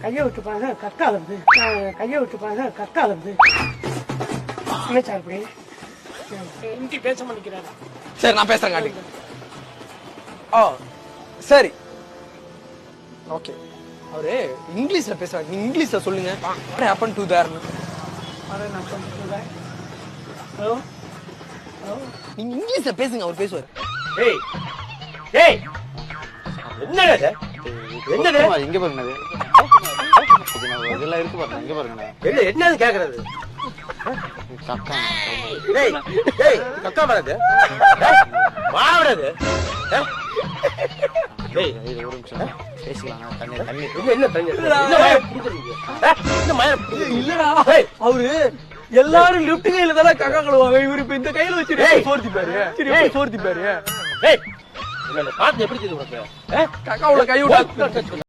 கையை விட்டு பாருங்க கக்கா வருது. கையை விட்டு பாருங்க கக்கா வருது. என்ன சார் இப்படி ஹிந்தி பேச மாட்டேங்கிறாரு. சரி நான் பேசுறேன் காட்டி. ஓ சரி ஓகே. அவரு இங்கிலீஷ்ல பேசுறாரு, நீங்க இங்கிலீஷ்ல சொல்லுங்க. what happened to there? நான் சொல்றேன். ஹலோ ஹலோ, நீங்க இங்கிலீஷ்ல பேசுங்க, அவர் பேசுவார். ஏய் ஏய் என்னடா இது? என்னது இங்க பாருங்க, இதெல்லாம் இருக்கு பாருங்க, இங்க பாருங்க. என்ன என்னது கேக்குறது? கக்கா டேய் டேய் கக்கா வரது வாவறது. டேய் இது ஒரு நிமிஷம் பேசிக்கலாம். தண்ணி தண்ணி என்ன தண்ணி என்ன மய புடிச்சிருக்கீங்க? என்ன மய இல்லடா அவரு எல்லாரும் லெஃப்ட் கையில தான கக்கா கழுவாங்க, இவரு இப்ப இந்த கையில வச்சு போர்த்தி பாரு. சரி போர்த்தி பாரு. ஏய் என்ன பாத்து எப்படி தெரியும் உனக்கு? கக்காவுல கை விட்டு